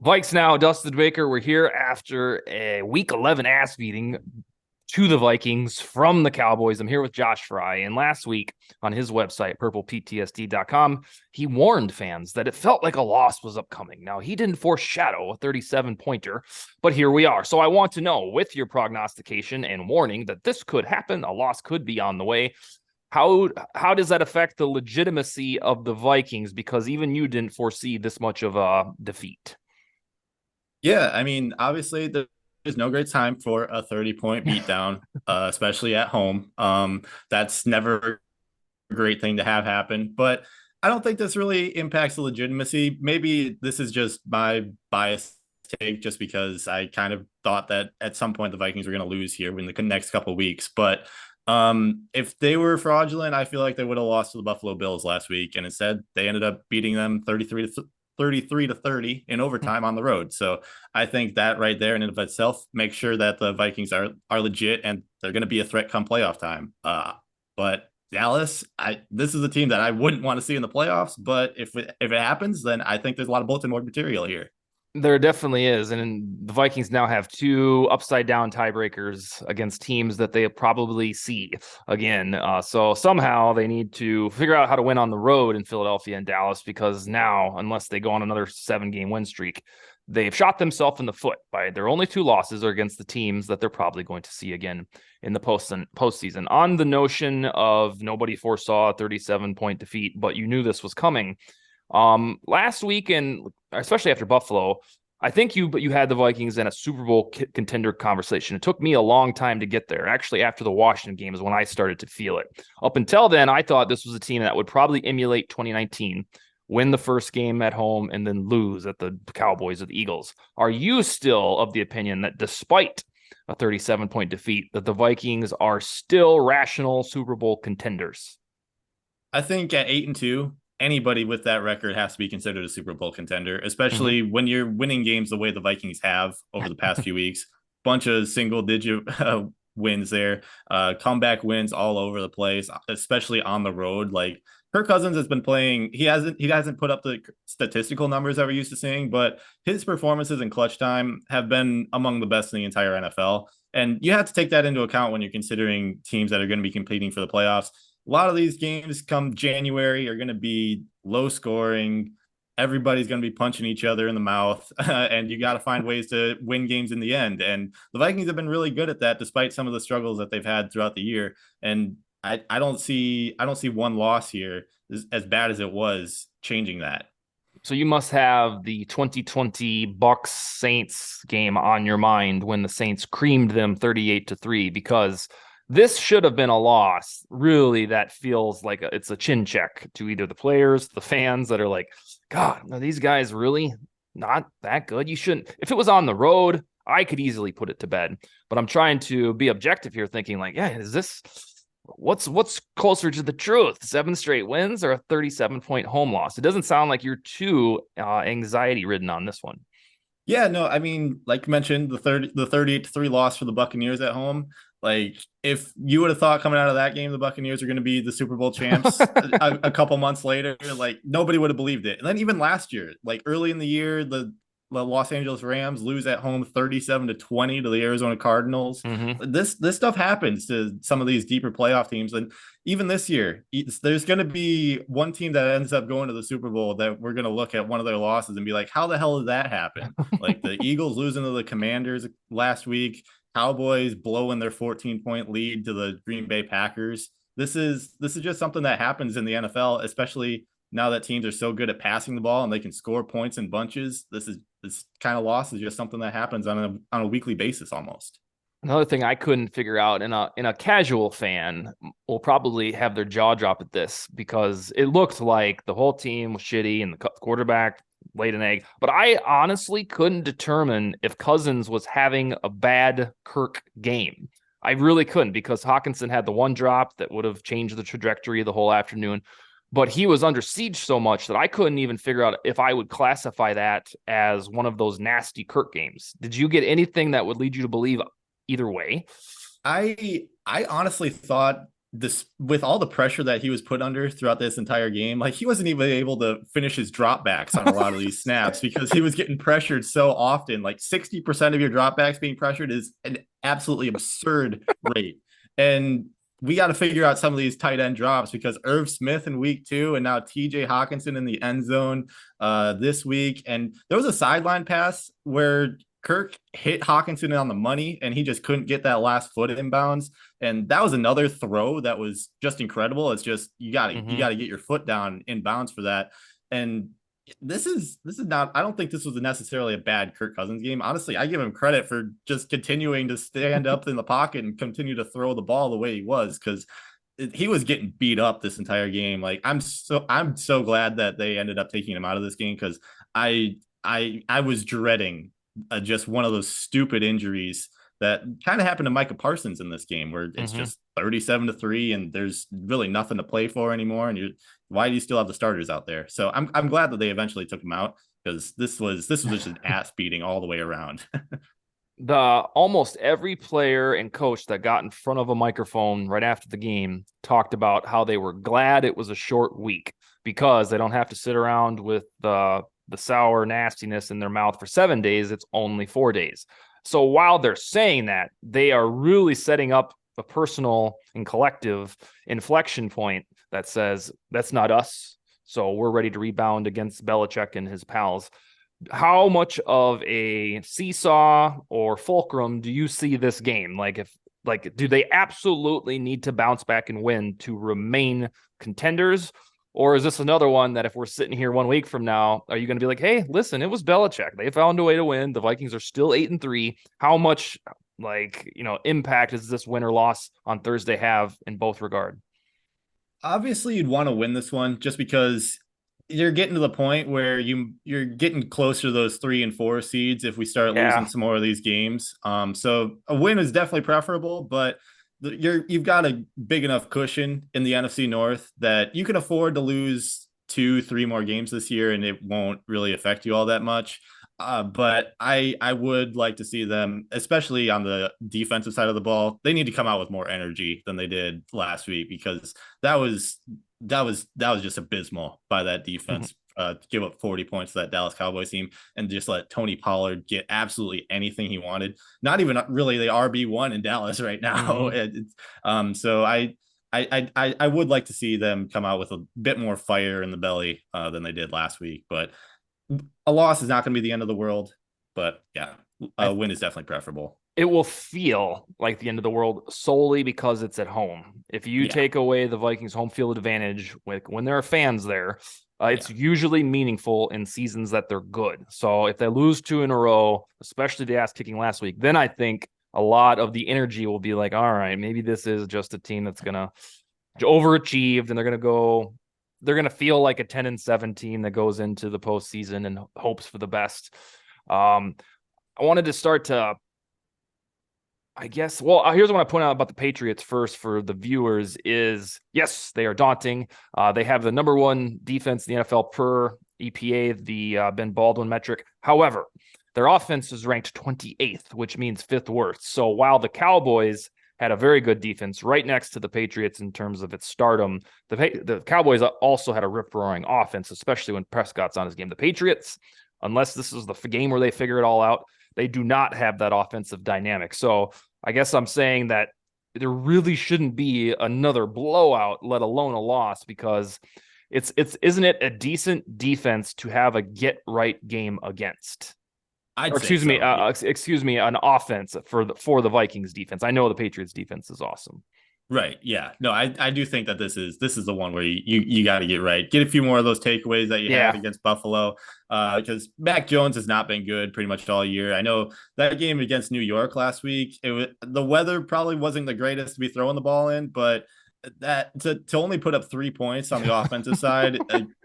VikesNow, Dustin Baker. We're here after a Week 11 ass beating to the Vikings from the Cowboys. I'm here with Josh Frey. And last week on his website, purpleptsd.com, he warned fans that it felt like a loss was upcoming. Now, he didn't foreshadow a 37-pointer, but here we are. So I want to know, with your prognostication and warning that this could happen, a loss could be on the way, how does that affect the legitimacy of the Vikings? Because even you didn't foresee this much of a defeat. Yeah, I mean, obviously there's no great time for a 30-point beatdown, especially at home. That's never a great thing to have happen, but I don't think this really impacts the legitimacy. Maybe this is just my bias take, just because I kind of thought that at some point the Vikings were going to lose here in the next couple of weeks. But if they were fraudulent, I feel like they would have lost to the Buffalo Bills last week, and instead they ended up beating them 33 to 30 in overtime on the road. So I think that right there in and of itself makes sure that the Vikings are legit and they're going to be a threat come playoff time. But Dallas, this is a team that I wouldn't want to see in the playoffs. But if it happens, then I think there's a lot of bulletin board material here. There definitely is. And the Vikings now have two upside down tiebreakers against teams that they probably see again. So somehow they need to figure out how to win on the road in Philadelphia and Dallas, because now, unless they go on another 7-game win streak, they've shot themselves in the foot by their only two losses are against the teams that they're probably going to see again in the postseason. On the notion of nobody foresaw a 37-point defeat, but you knew this was coming. Last week, and especially after Buffalo, I think you had the Vikings in a Super Bowl contender conversation. It took me a long time to get there. Actually, after the Washington game is when I started to feel it. Up until then, I thought this was a team that would probably emulate 2019, win the first game at home, and then lose at the Cowboys or the Eagles. Are you still of the opinion that despite a 37-point defeat, that the Vikings are still rational Super Bowl contenders? I think at 8-2, anybody with that record has to be considered a Super Bowl contender, Mm-hmm. especially when you're winning games the way the Vikings have over the past few weeks. Bunch of single digit wins there, comeback wins all over the place, especially on the road. Like Kirk Cousins has been playing. He hasn't put up the statistical numbers that we're used to seeing, but his performances in clutch time have been among the best in the entire NFL. And you have to take that into account when you're considering teams that are going to be competing for the playoffs. A lot of these games come January are going to be low scoring. Everybody's going to be punching each other in the mouth, and you got to find ways to win games in the end. And the Vikings have been really good at that, despite some of the struggles that they've had throughout the year. And I don't see one loss here, as bad as it was, changing that. So you must have the 2020 Bucks Saints game on your mind when the Saints creamed them 38-3, because this should have been a loss. Really, that feels like it's a chin check to either the players, the fans that are like, God, are these guys really not that good? You shouldn't. If it was on the road, I could easily put it to bed. But I'm trying to be objective here, thinking like, yeah, is this what's closer to the truth? 7 straight wins or a 37-point home loss? It doesn't sound like you're too anxiety ridden on this one. Yeah, no, I mean, like you mentioned, the 38-3 loss for the Buccaneers at home. Like, if you would have thought coming out of that game the Buccaneers are going to be the Super Bowl champs a couple months later, like nobody would have believed it. And then even last year, like early in the year, the Los Angeles Rams lose at home 37-20 to the Arizona Cardinals. Mm-hmm. This stuff happens to some of these deeper playoff teams, and even this year, there's going to be one team that ends up going to the Super Bowl that we're going to look at one of their losses and be like, how the hell did that happen? Like the Eagles losing to the Commanders last week, Cowboys blowing their 14-point lead to the Green Bay Packers. This is just something that happens in the NFL, especially now that teams are so good at passing the ball and they can score points in bunches. This kind of loss is just something that happens on a weekly basis almost. Another thing I couldn't figure out, in a casual fan will probably have their jaw drop at this, because it looked like the whole team was shitty and the quarterback laid an egg. But I honestly couldn't determine if Cousins was having a bad Kirk game. I really couldn't, because Hawkinson had the one drop that would have changed the trajectory of the whole afternoon. But he was under siege so much that I couldn't even figure out if I would classify that as one of those nasty Kirk games. Did you get anything that would lead you to believe either way? I honestly thought this with all the pressure that he was put under throughout this entire game, like he wasn't even able to finish his dropbacks on a lot of these snaps because he was getting pressured so often. Like 60% of your dropbacks being pressured is an absolutely absurd rate. And we got to figure out some of these tight end drops because Irv Smith in week 2 and now TJ Hawkinson in the end zone this week. And there was a sideline pass where Kirk hit Hawkinson on the money and he just couldn't get that last foot inbounds. And that was another throw that was just incredible. It's just you gotta get your foot down in bounds for that. And this is not, I don't think this was necessarily a bad Kirk Cousins game. Honestly, I give him credit for just continuing to stand up in the pocket and continue to throw the ball the way he was, because he was getting beat up this entire game. Like I'm so glad that they ended up taking him out of this game, because I was dreading just one of those stupid injuries that kind of happened to Micah Parsons in this game, where it's just 37-3 and there's really nothing to play for anymore. And why do you still have the starters out there? So I'm glad that they eventually took him out, because this was just an ass beating all the way around. The almost every player and coach that got in front of a microphone right after the game talked about how they were glad it was a short week because they don't have to sit around with the sour nastiness in their mouth for 7 days. It's only 4 days. So while they're saying that, they are really setting up a personal and collective inflection point that says, that's not us. So we're ready to rebound against Belichick and his pals. How much of a seesaw or fulcrum do you see this game? Do they absolutely need to bounce back and win to remain contenders? Or is this another one that if we're sitting here 1 week from now, are you going to be like, hey, listen, it was Belichick. They found a way to win. The Vikings are still 8-3. How much impact does this win or loss on Thursday have in both regard? Obviously, you'd want to win this one just because you're getting to the point where you're getting closer to those 3 and 4 seeds if we start losing some more of these games. So a win is definitely preferable, but you've got a big enough cushion in the NFC North that you can afford to lose 2-3 more games this year and it won't really affect you all that much. But I would like to see them, especially on the defensive side of the ball, they need to come out with more energy than they did last week, because that was just abysmal by that defense. Give up 40 points to that Dallas Cowboys team and just let Tony Pollard get absolutely anything he wanted. Not even really the RB1 in Dallas right now. So I would like to see them come out with a bit more fire in the belly than they did last week. But a loss is not going to be the end of the world. But yeah, a win is definitely preferable. It will feel like the end of the world solely because it's at home. If you take away the Vikings home field advantage when there are fans there, it's usually meaningful in seasons that they're good. So if they lose 2 in a row, especially the ass kicking last week, then I think a lot of the energy will be like, all right, maybe this is just a team that's going to overachieved and they're going to feel like a 10-7 team that goes into the postseason and hopes for the best. I wanted to start to, here's what I want to point out about the Patriots first for the viewers is, yes, they are daunting. They have the number 1 defense in the NFL per EPA, the Ben Baldwin metric. However, their offense is ranked 28th, which means 5th worst. So while the Cowboys had a very good defense right next to the Patriots in terms of its stardom, the Cowboys also had a rip-roaring offense, especially when Prescott's on his game. The Patriots, unless this is the game where they figure it all out, they do not have that offensive dynamic. So I guess I'm saying that there really shouldn't be another blowout, let alone a loss, because isn't it a decent defense to have a get right game against? Excuse me, an offense for the Vikings defense. I know the Patriots defense is awesome. Right. Yeah. No, I do think that this is the one where you got to get right. Get a few more of those takeaways that you had against Buffalo, because Mac Jones has not been good pretty much all year. I know that game against New York last week, the weather probably wasn't the greatest to be throwing the ball in, but that to only put up 3 points on the offensive side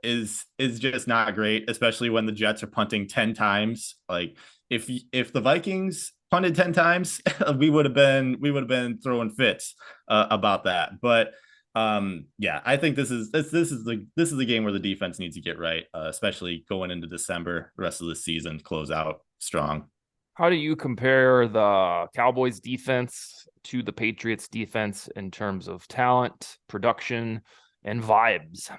is just not great, especially when the Jets are punting 10 times. Like if the Vikings punted 10 times, we would have been throwing fits about that. But I think this is the game where the defense needs to get right, especially going into December, the rest of the season, close out strong. How do you compare the Cowboys defense to the Patriots defense in terms of talent, production, and vibes?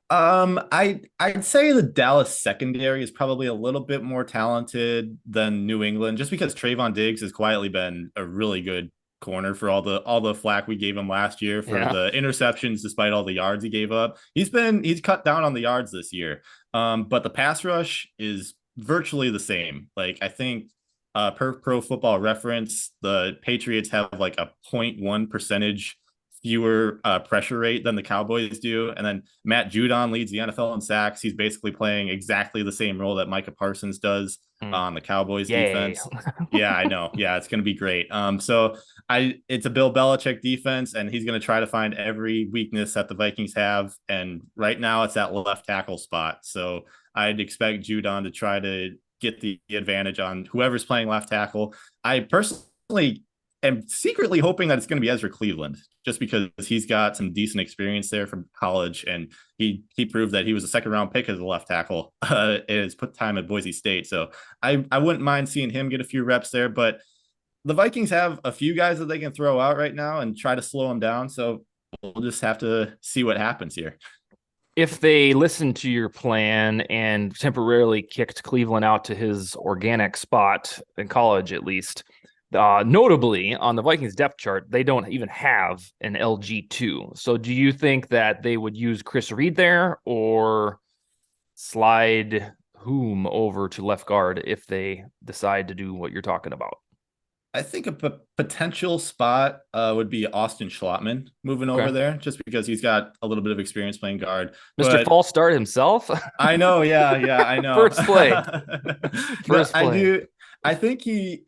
I'd say the Dallas secondary is probably a little bit more talented than New England, just because Trayvon Diggs has quietly been a really good corner for all the flack we gave him last year for Yeah. the interceptions, despite all the yards he gave up. He's cut down on the yards this year. But the pass rush is virtually the same. Like I think per Pro Football Reference, the Patriots have like a 0.1 percentage fewer pressure rate than the Cowboys do. And then Matt Judon leads the NFL in sacks. He's basically playing exactly the same role that Micah Parsons does on the Cowboys Yay. defense. Yeah, I know. Yeah, it's going to be great. So it's a Bill Belichick defense, and he's going to try to find every weakness that the Vikings have. And right now, it's that left tackle spot. So I'd expect Judon to try to get the advantage on whoever's playing left tackle. I personally am secretly hoping that it's going to be Ezra Cleveland, just because he's got some decent experience there from college, and he proved that he was a second round pick as a left tackle in his time at Boise State. So I wouldn't mind seeing him get a few reps there, but the Vikings have a few guys that they can throw out right now and try to slow him down. So we'll just have to see what happens here. If they listened to your plan and temporarily kicked Cleveland out to his organic spot in college, at least, notably on the Vikings depth chart, they don't even have an LG2. So do you think that they would use Chris Reed there or slide whom over to left guard if they decide to do what you're talking about? I think a potential spot would be Austin Schlottman moving over Okay. there, just because he's got a little bit of experience playing guard. Mr. But False Start himself? I know, yeah, I know. First play. No, First I play. do. I think he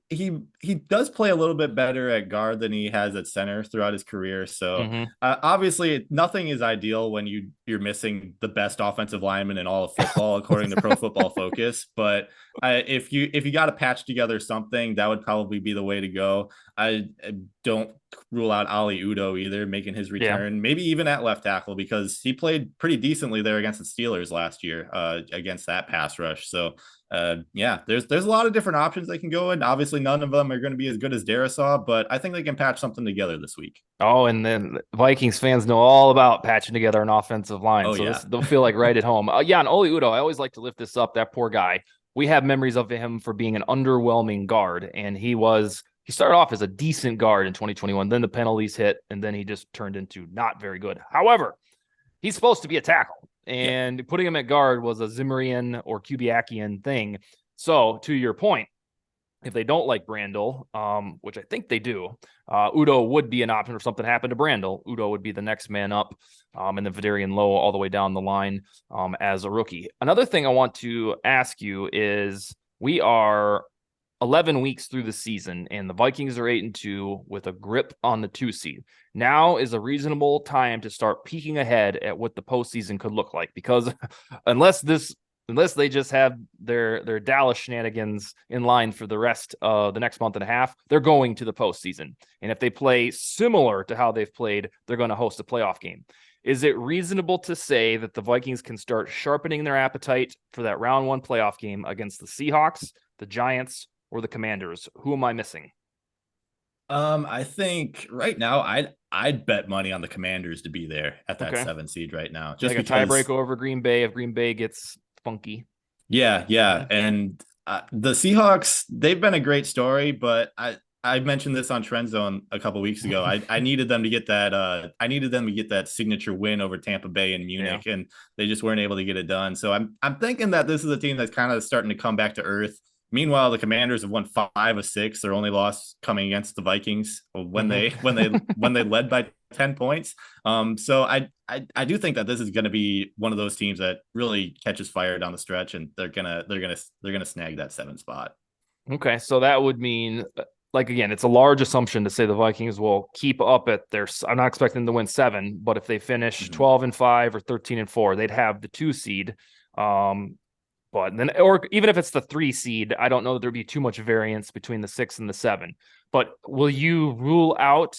does play a little bit better at guard than he has at center throughout his career. So Mm-hmm. obviously, nothing is ideal when you're missing the best offensive lineman in all of football, according to Pro Football Focus. But if you got to patch together something, that would probably be the way to go. I don't rule out Ali Udo either, making his Yeah. return, maybe even at left tackle, because he played pretty decently there against the Steelers last year against that pass rush. So yeah, there's a lot of different options they can go in. Obviously, none of them are going to be as good as Darisaw, but I think they can patch something together this week. Oh, and then Vikings fans know all about patching together an offensive line, Oh so yeah, they'll feel like right at home. Yeah, and Oli Udo, I always like to lift this up. That poor guy. We have memories of him for being an underwhelming guard, and he started off as a decent guard in 2021. Then the penalties hit, and then he just turned into not very good. However, he's supposed to be a tackle, yeah. and putting him at guard was a Zimmerian or Kubiakian thing. So, to your point, if they don't like Brandel, which I think they do, Udo would be an option if something happened to Brandel. Udo would be the next man up, and then Vidarian Lowe all the way down the line as a rookie. Another thing I want to ask you is we are 11 weeks through the season, and the Vikings are 8-2 with a grip on the 2 seed. Now is a reasonable time to start peeking ahead at what the postseason could look like, because unless they just have their Dallas shenanigans in line for the rest of the next month and a half, they're going to the postseason. And if they play similar to how they've played, they're going to host a playoff game. Is it reasonable to say that the Vikings can start sharpening their appetite for that round 1 playoff game against the Seahawks, the Giants, or the Commanders? Who am I missing? I think right now I'd bet money on the Commanders to be there at that Okay. 7 seed right now, just Like a because tiebreak over Green Bay if Green Bay gets funky. Yeah, and the Seahawks, they've been a great story, but I mentioned this on Trend Zone a couple weeks ago. I needed them to get that signature win over Tampa Bay and Munich, and they just weren't able to get it done. So I'm thinking that this is a team that's kind of starting to come back to earth. Meanwhile, the Commanders have won 5 of 6. Their only loss coming against the Vikings when they led by 10 points. So I do think that this is going to be one of those teams that really catches fire down the stretch, and they're gonna snag that 7 spot. Okay, so that would mean, like, again, it's a large assumption to say the Vikings will keep up at their. I'm not expecting them to win 7, but if they finish 12-5 or 13-4, they'd have the 2 seed. But then, or even if it's the 3 seed, I don't know that there'd be too much variance between the 6 and the 7. But will you rule out?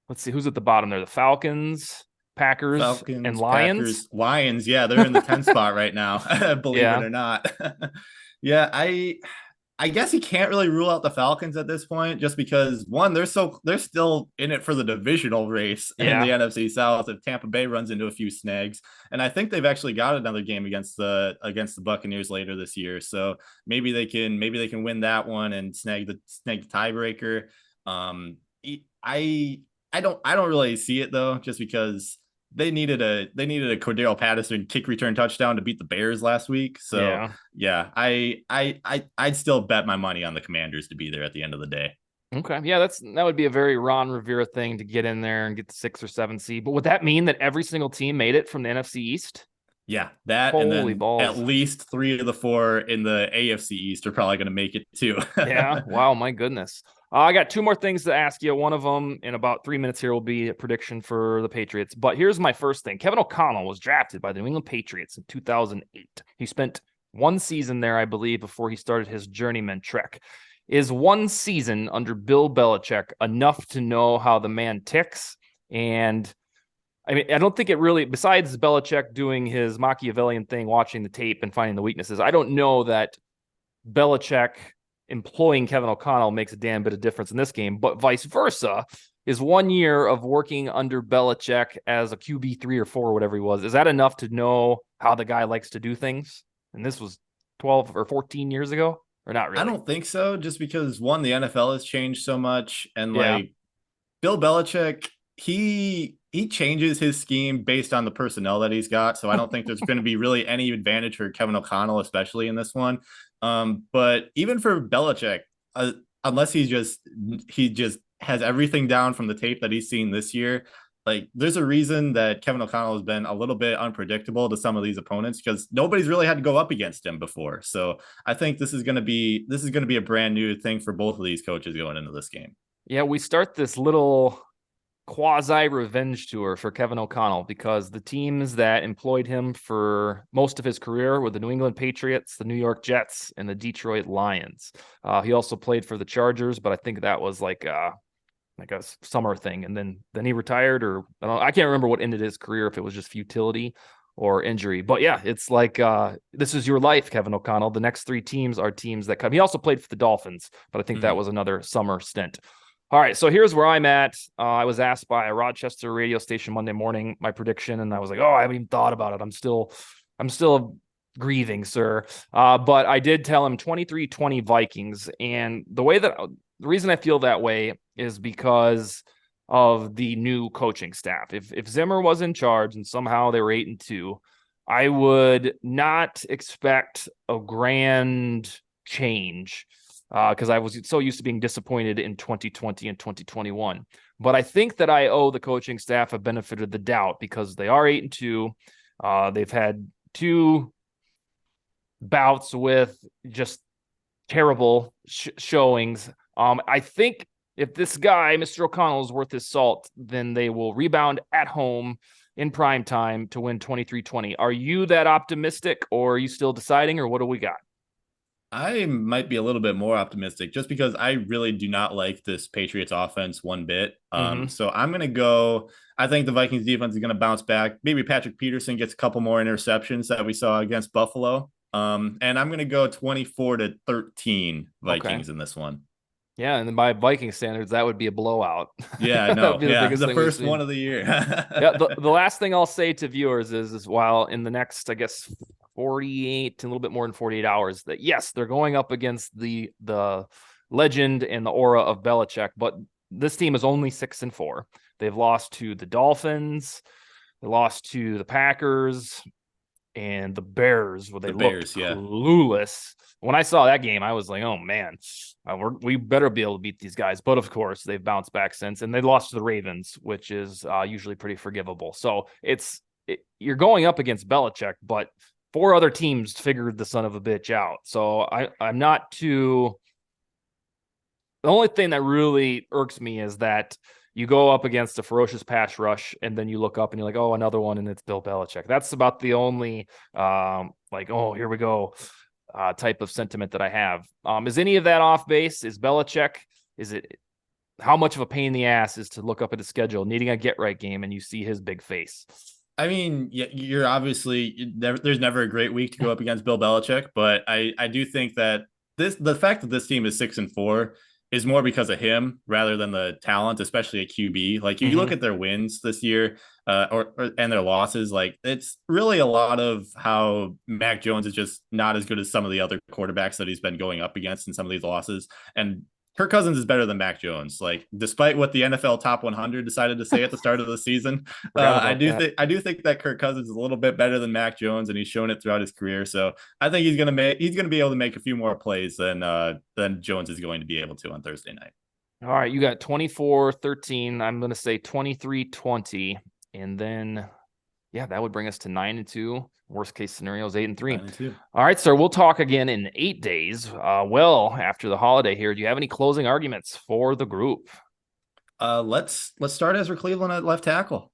Let's see who's at the bottom there: the Falcons, Packers, and Lions. Packers, Lions. Yeah, they're in the 10 spot right now. Believe it or not. Yeah, I guess you can't really rule out the Falcons at this point, just because one, they're still in it for the divisional race in the Yeah. NFC South if Tampa Bay runs into a few snags. And I think they've actually got another game against the Buccaneers later this year. So maybe they can win that one and snag the tiebreaker. Um I I don't really see it though, just because they needed a Cordero Patterson kick return touchdown to beat the Bears last week. So Yeah. yeah, I'd still bet my money on the Commanders to be there at the end of the day. Okay. Yeah, that would be a very Ron Rivera thing to get in there and get the 6 or 7 seed. But would that mean that every single team made it from the NFC East? Yeah, that and Holy then at balls. least 3 of the 4 in the AFC East are probably going to make it too. Yeah. Wow. My goodness. I got two more things to ask you. One of them in about 3 minutes here will be a prediction for the Patriots. But here's my first thing. Kevin O'Connell was drafted by the New England Patriots in 2008. He spent one season there, I believe, before he started his journeyman trek. Is one season under Bill Belichick enough to know how the man ticks? And I mean, I don't think it really, besides Belichick doing his Machiavellian thing, watching the tape and finding the weaknesses, I don't know that Belichick employing Kevin O'Connell makes a damn bit of difference in this game, but vice versa. Is 1 year of working under Belichick as a QB 3 or 4, whatever he was, is that enough to know how the guy likes to do things? And this was 12 or 14 years ago, or not I really? don't think so, just because one, the NFL has changed so much, and Yeah. like Bill Belichick, he changes his scheme based on the personnel that he's got. So I don't think there's going to be really any advantage for Kevin O'Connell, especially in this one. But even for Belichick, unless he just has everything down from the tape that he's seen this year. Like, there's a reason that Kevin O'Connell has been a little bit unpredictable to some of these opponents because nobody's really had to go up against him before. So I think this is gonna be a brand new thing for both of these coaches going into this game. Yeah, we start this little quasi revenge tour for Kevin O'Connell because the teams that employed him for most of his career were the New England Patriots, the New York Jets, and the Detroit Lions. He also played for the Chargers, but I think that was like a summer thing, and then he retired, or I can't remember what ended his career, if it was just futility or injury. But yeah, it's like this is your life, Kevin O'Connell. The next 3 teams are teams that come. He also played for the Dolphins, but I think that was another summer stint. All right, so here's where I'm at. I was asked by a Rochester radio station Monday morning my prediction, and I was like, "Oh, I haven't even thought about it. I'm still grieving, sir." But I did tell him 23-20 Vikings, and the reason I feel that way is because of the new coaching staff. If Zimmer was in charge and somehow they were 8-2, I would not expect a grand change because I was so used to being disappointed in 2020 and 2021. But I think that I owe the coaching staff a benefit of the doubt because they are 8-2. They've had 2 bouts with just terrible showings. I think if this guy, Mr. O'Connell, is worth his salt, then they will rebound at home in prime time to win 23-20. Are you that optimistic, or are you still deciding, or what do we got? I might be a little bit more optimistic just because I really do not like this Patriots offense one bit. Mm-hmm. So I'm going to go. I think the Vikings defense is going to bounce back. Maybe Patrick Peterson gets a couple more interceptions that we saw against Buffalo. And I'm going to go 24-13 Okay. Vikings in this one. Yeah, and then by Viking standards, that would be a blowout. Yeah, That would no, be the yeah, biggest the thing we've first seen. one of the year. Yeah, the last thing I'll say to viewers is while in the next, I guess, 48 to a little bit more than 48 hours, that yes, they're going up against the legend and the aura of Belichick, but this team is only 6-4. They've lost to the Dolphins, they lost to the Packers and the Bears, where they The looked Bears, yeah. clueless. When I saw that game, I was like, oh man, we better be able to beat these guys. But of course, they've bounced back since, and they lost to the Ravens, which is usually pretty forgivable. So you're going up against Belichick, but 4 other teams figured the son of a bitch out. So I'm not too. The only thing that really irks me is that you go up against a ferocious pass rush, and then you look up and you're like, oh, another one, and it's Bill Belichick. That's about the only like, oh, here we go type of sentiment that I have. Is any of that off base? Is Belichick? Is it how much of a pain in the ass is to look up at his schedule, needing a get right game, and you see his big face? I mean, yeah, you're obviously there's never a great week to go up against Bill Belichick, but I do think that the fact that this team is 6-4 is more because of him rather than the talent, especially at QB. Like you look Mm-hmm. at their wins this year, or and their losses, like it's really a lot of how Mac Jones is just not as good as some of the other quarterbacks that he's been going up against in some of these losses. And Kirk Cousins is better than Mac Jones. Like, despite what the NFL Top 100 decided to say at the start of the season, Forgot about that. I do think that Kirk Cousins is a little bit better than Mac Jones, and he's shown it throughout his career. So I think he's gonna be able to make a few more plays than Jones is going to be able to on Thursday night. All right, you got 24-13. I'm going to say 23-20. And then, yeah, that would bring us to 9-2. Worst case scenario is 8-3. 9-2. All right, sir, we'll talk again in 8 days. Well, after the holiday here, do you have any closing arguments for the group? Let's start Ezra Cleveland at left tackle.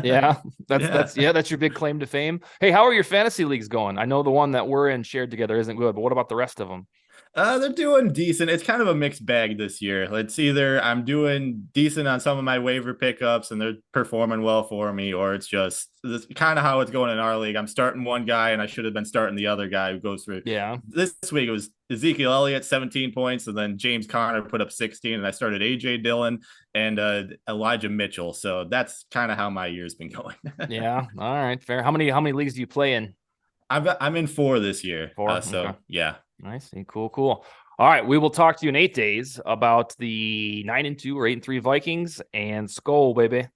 Yeah, Yeah. that's your big claim to fame. Hey, how are your fantasy leagues going? I know the one that we're in shared together isn't good, but what about the rest of them? They're doing decent. It's kind of a mixed bag this year. It's either I'm doing decent on some of my waiver pickups and they're performing well for me, or it's just this kind of how it's going in our league. I'm starting one guy and I should have been starting the other guy who goes through. Yeah. This week it was Ezekiel Elliott, 17 points, and then James Conner put up 16, and I started AJ Dillon and Elijah Mitchell. So that's kind of how my year's been going. Yeah. All right, fair. How many leagues do you play in? I'm in 4 this year. Four. So Okay. yeah. I see. Cool. All right, we will talk to you in 8 days about the 9-2 or 8-3 Vikings and Skull, baby.